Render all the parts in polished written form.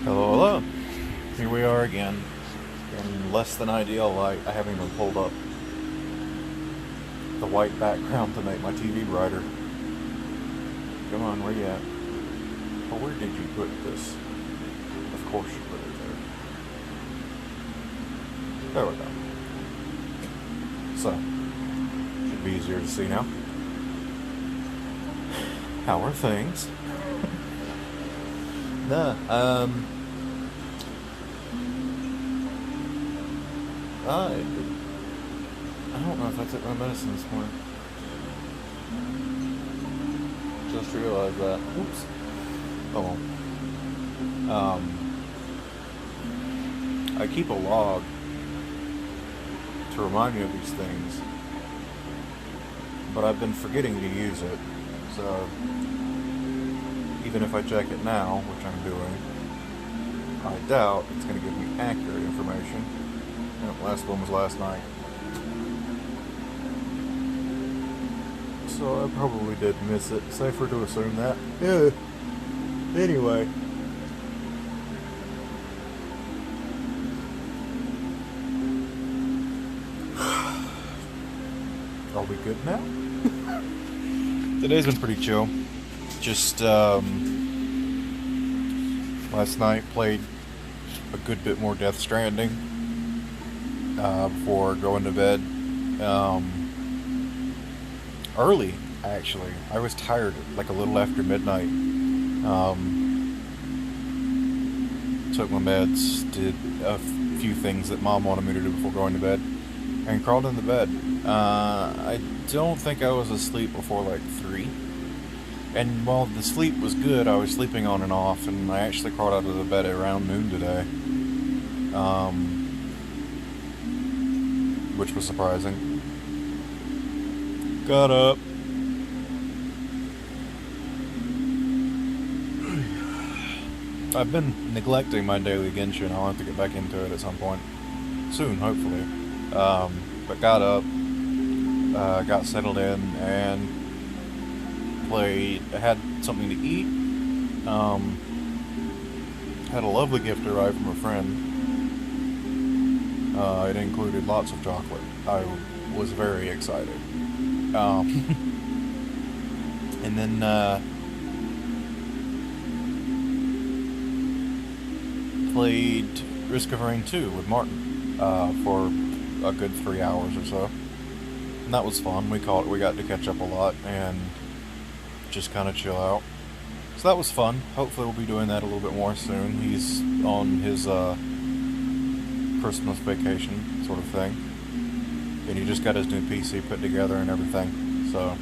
Hello, hello. Here we are again. In less than ideal light. I haven't even pulled up the white background to make my TV brighter. Come on, where you at? Oh, where did you put this? Of course you put it there. There we go. So, should be easier to see now. How are things? Nah, I don't know if I took my medicine this morning. Just realized that. Oops. Oh. I keep a log to remind me of these things, but I've been forgetting to use it. So even if I check it now, which I'm doing, I doubt it's going to give me accurate information. And the last one was last night. So I probably did miss it. Safer to assume that. Yeah. Anyway. Are we good now? Today's been pretty chill. Just, last night played a good bit more Death Stranding before going to bed. Early, actually. I was tired, like a little after midnight. Took my meds, did a few things that Mom wanted me to do before going to bed, and crawled into bed. I don't think I was asleep before like 3. And while the sleep was good, I was sleeping on and off, and I actually crawled out of the bed at around noon today. Which was surprising. Got up. I've been neglecting my daily Genshin. I'll have to get back into it at some point. Soon, hopefully. But got up, got settled in, and played. I had something to eat. Had a lovely gift arrive from a friend. It included lots of chocolate. I was very excited. And then played Risk of Rain 2 with Martin for a good 3 hours or so. And that was fun. We got to catch up a lot and just kind of chill out. So that was fun. Hopefully we'll be doing that a little bit more soon. He's on his Christmas vacation sort of thing. And he just got his new PC put together and everything. So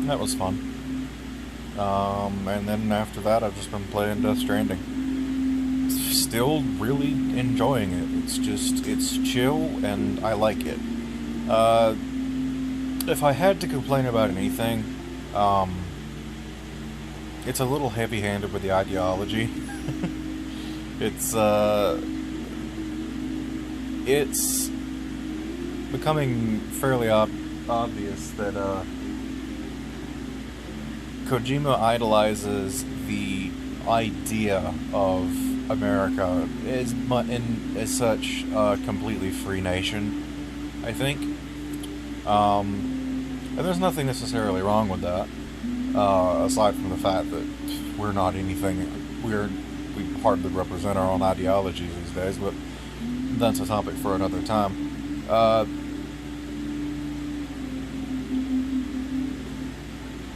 that was fun. And then after that I've just been playing Death Stranding. Still really enjoying it. It's chill and I like it. If I had to complain about anything, it's a little heavy-handed with the ideology. It's becoming fairly obvious that Kojima idolizes the idea of America as such a completely free nation, I think. And there's nothing necessarily wrong with that, aside from the fact that we're not anything. We hardly represent our own ideologies these days, but that's a topic for another time.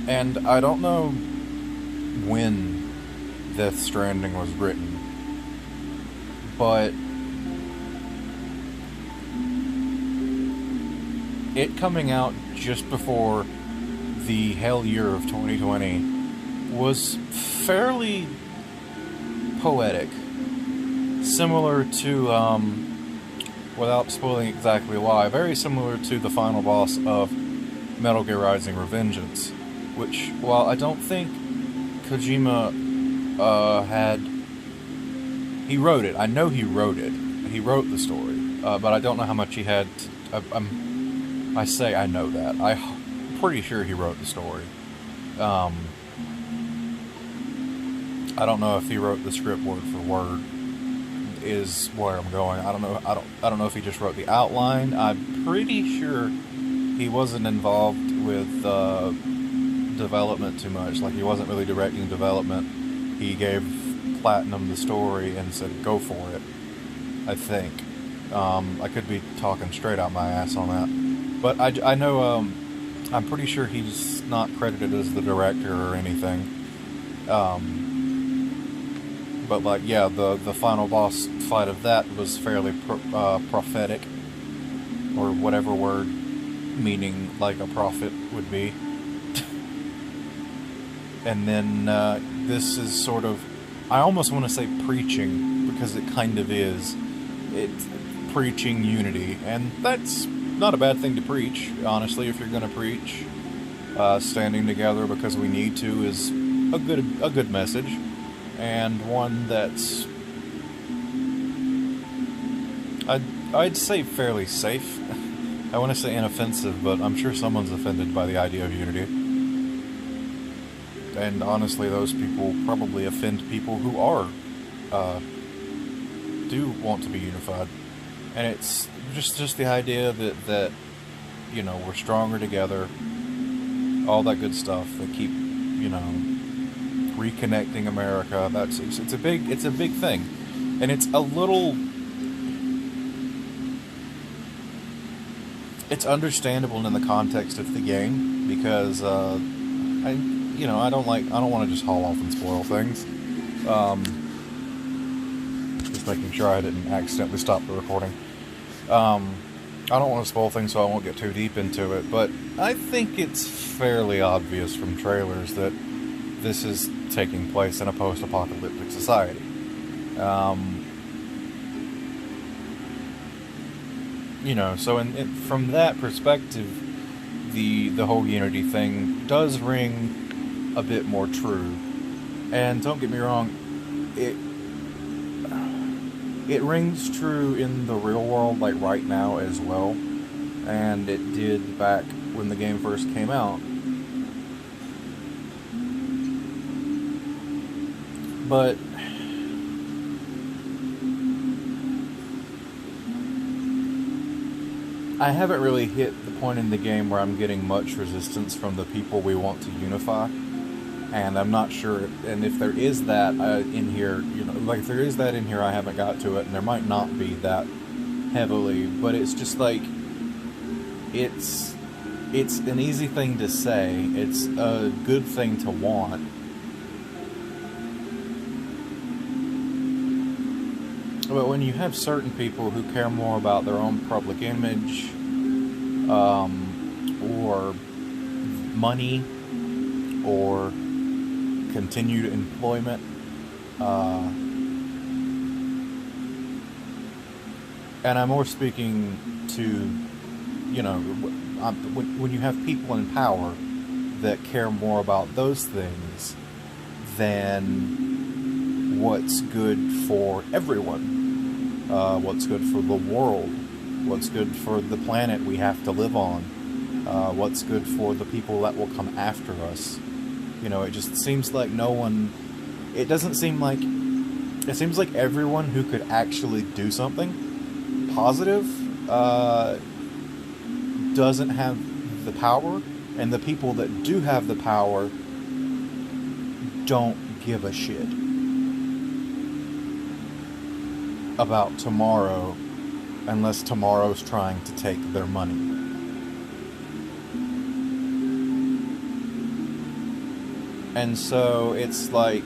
And I don't know when Death Stranding was written, but it coming out just before the hell year of 2020 was fairly poetic. Similar to, without spoiling exactly why, very similar to the final boss of Metal Gear Rising: Revengeance, which, while I don't think Kojima he wrote it. I know he wrote it. He wrote the story, but I don't know how much he had. I say I know that. I'm pretty sure he wrote the story. I don't know if he wrote the script word for word, is where I'm going. I don't know if he just wrote the outline. I'm pretty sure he wasn't involved with development too much. Like, he wasn't really directing development. He gave Platinum the story and said, go for it, I think. I could be talking straight out my ass on that. But I know, I'm pretty sure he's not credited as the director or anything. But, like, yeah, the final boss fight of that was fairly prophetic. Or whatever word meaning, like, a prophet would be. And then, this is sort of, I almost want to say preaching, because it kind of is. It's preaching unity, and that's not a bad thing to preach, honestly, if you're going to preach. Standing together because we need to is a good message, and one that's, I'd say fairly safe. I want to say inoffensive, but I'm sure someone's offended by the idea of unity. And honestly, those people probably offend people who do want to be unified. And it's just the idea that you know, we're stronger together, all that good stuff. They keep, you know, reconnecting America. It's a big thing, and it's a little. It's understandable in the context of the game, because I don't want to just haul off and spoil things. Just making sure I didn't accidentally stop the recording. I don't want to spoil things, so I won't get too deep into it, but I think it's fairly obvious from trailers that this is taking place in a post-apocalyptic society. You know, so from that perspective, the whole unity thing does ring a bit more true. And don't get me wrong, it rings true in the real world, like right now as well. And it did back when the game first came out. But I haven't really hit the point in the game where I'm getting much resistance from the people we want to unify. And I'm not sure, and if there is that in here, you know, like if there is that in here, I haven't got to it, and there might not be that heavily, but it's just like, it's an easy thing to say, it's a good thing to want. But when you have certain people who care more about their own public image, or money, or continued employment, and I'm more speaking to, you know, when you have people in power that care more about those things than what's good for everyone, what's good for the world, what's good for the planet we have to live on, what's good for the people that will come after us. You know, it just seems like it seems like everyone who could actually do something positive doesn't have the power, and the people that do have the power don't give a shit about tomorrow unless tomorrow's trying to take their money. And so it's like,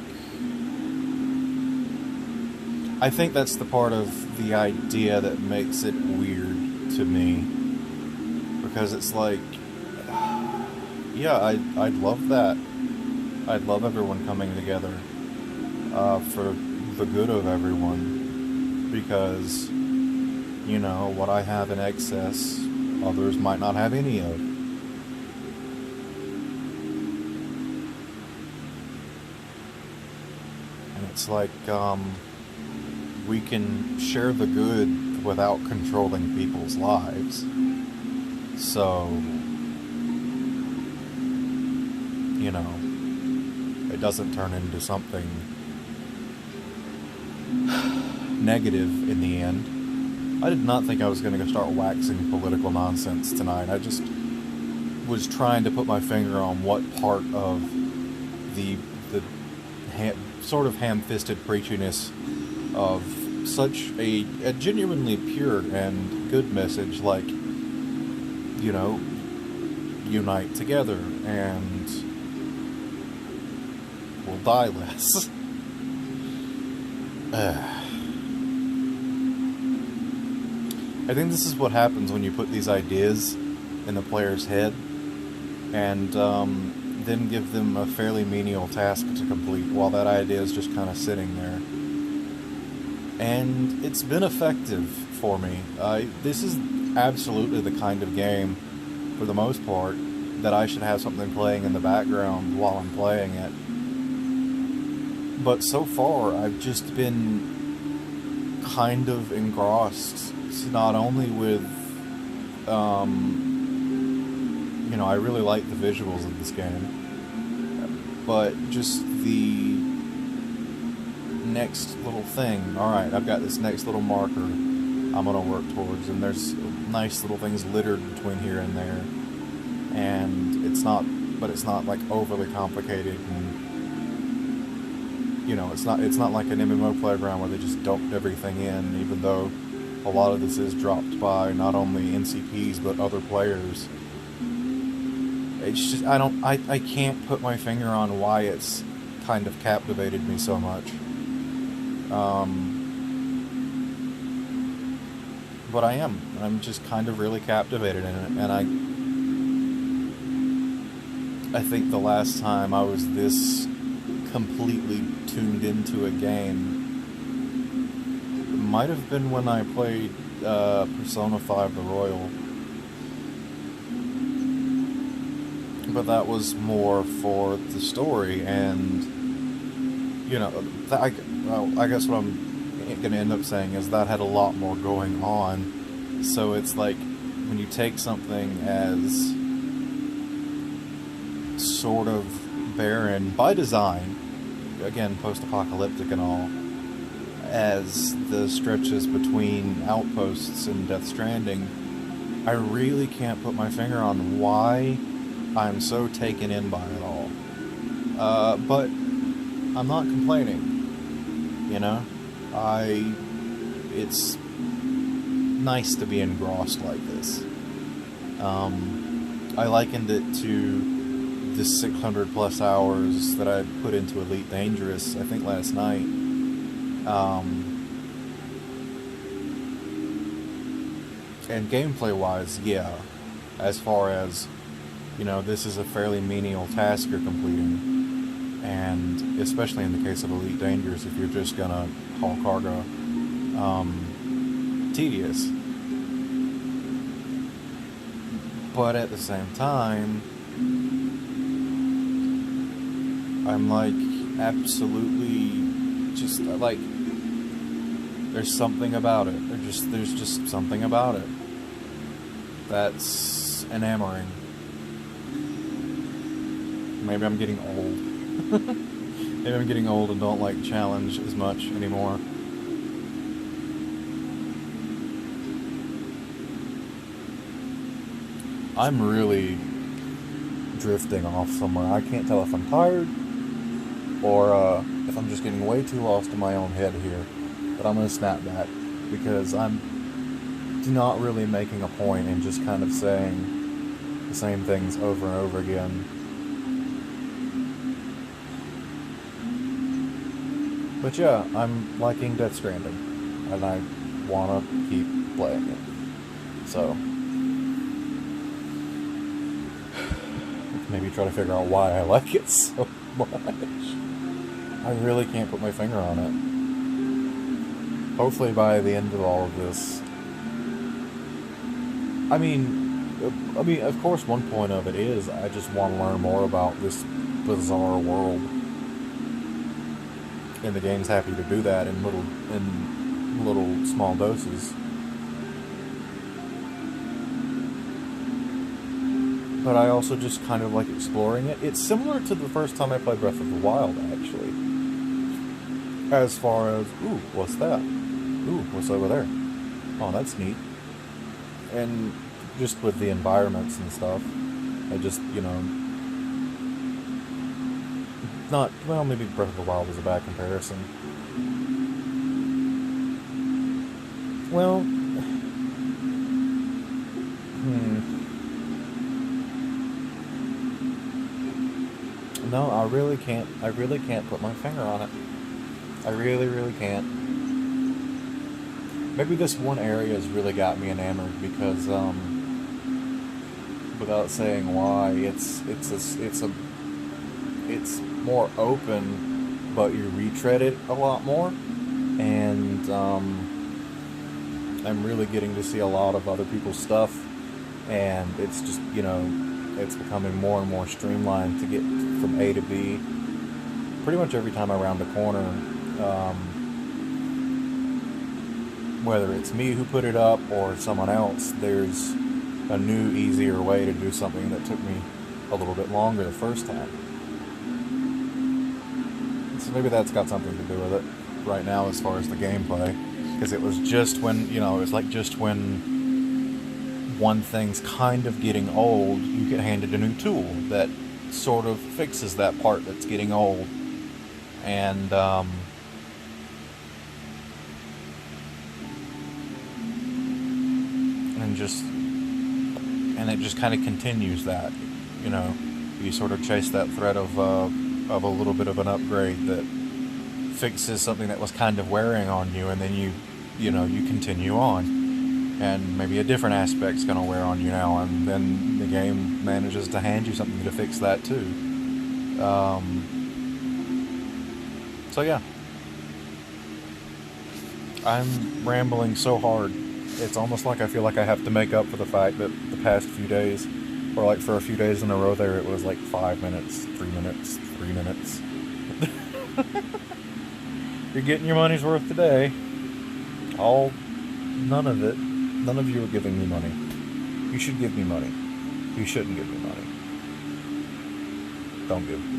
I think that's the part of the idea that makes it weird to me, because it's like, yeah, I'd love that. I'd love everyone coming together for the good of everyone, because, you know, what I have in excess, others might not have any of. And it's like, we can share the good without controlling people's lives. So, you know, it doesn't turn into something negative in the end. I did not think I was going to go start waxing political nonsense tonight. I just was trying to put my finger on what part of the sort of ham-fisted preachiness of such a genuinely pure and good message, like, you know, unite together and we'll die less. I think this is what happens when you put these ideas in the player's head and then give them a fairly menial task to complete while that idea is just kind of sitting there. And it's been effective for me. This is absolutely the kind of game, for the most part, that I should have something playing in the background while I'm playing it. But so far, I've just been kind of engrossed, not only with, you know, I really like the visuals of this game, but just the next little thing. Alright, I've got this next little marker I'm going to work towards, and there's nice little things littered between here and there, and it's not like overly complicated, and you know, it's not like an MMO playground where they just dumped everything in, even though a lot of this is dropped by not only NCPs but other players. It's just, I can't put my finger on why it's kind of captivated me so much. But I'm just kind of really captivated in it, and I think the last time I was this completely tuned into a game might have been when I played Persona 5 The Royal. But that was more for the story, and you know, I guess what I'm going to end up saying is that had a lot more going on. So it's like, when you take something as sort of barren by design, again, post-apocalyptic and all, as the stretches between Outposts and Death Stranding, I really can't put my finger on why I'm so taken in by it all. But I'm not complaining, you know? It's nice to be engrossed like this. I likened it to the 600 plus hours that I put into Elite Dangerous, I think last night. And gameplay-wise, yeah, as far as, you know, this is a fairly menial task you're completing. And especially in the case of Elite Dangerous, if you're just gonna haul cargo, tedious. But at the same time, I'm like, absolutely, just like, there's something about it. There's just something about it that's enamoring. Maybe I'm getting old. Maybe I'm getting old and don't like challenge as much anymore. I'm really drifting off somewhere. I can't tell if I'm tired or if I'm just getting way too lost in my own head here. But I'm going to snap back because I'm not really making a point and just kind of saying the same things over and over again. But yeah, I'm liking Death Stranding, and I want to keep playing it. So, maybe try to figure out why I like it so much. I really can't put my finger on it. Hopefully by the end of all of this, I mean, of course one point of it is I just want to learn more about this bizarre world. And the game's happy to do that in little small doses. But I also just kind of like exploring it. It's similar to the first time I played Breath of the Wild, actually. As far as, ooh, what's that? Ooh, what's over there? Oh, that's neat. And just with the environments and stuff, I just, not, well, maybe Breath of the Wild was a bad comparison. Well, no, I really can't put my finger on it. I really, really can't. Maybe this one area has really got me enamored because, without saying why, it's more open, but you retread it a lot more, and I'm really getting to see a lot of other people's stuff, and it's just it's becoming more and more streamlined to get from A to B. Pretty much every time I round a corner, whether it's me who put it up or someone else, there's a new, easier way to do something that took me a little bit longer the first time. So maybe that's got something to do with it right now as far as the gameplay. Because it was just when, it was like just when one thing's kind of getting old, you get handed a new tool that sort of fixes that part that's getting old. And, and it just kind of continues that, you sort of chase that thread of a little bit of an upgrade that fixes something that was kind of wearing on you, and then you continue on, and maybe a different aspect's going to wear on you now, and then the game manages to hand you something to fix that too. So yeah, I'm rambling so hard. It's almost like I feel like I have to make up for the fact that the past few days, or like for a few days in a row there, it was like 5 minutes, 3 minutes, 3 minutes. You're getting your money's worth today. None of it. None of you are giving me money. You should give me money. You shouldn't give me money.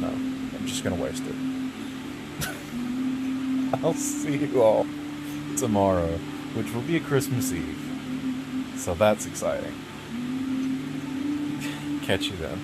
No. I'm just gonna waste it. I'll see you all tomorrow, which will be a Christmas Eve. So that's exciting. Catch you then.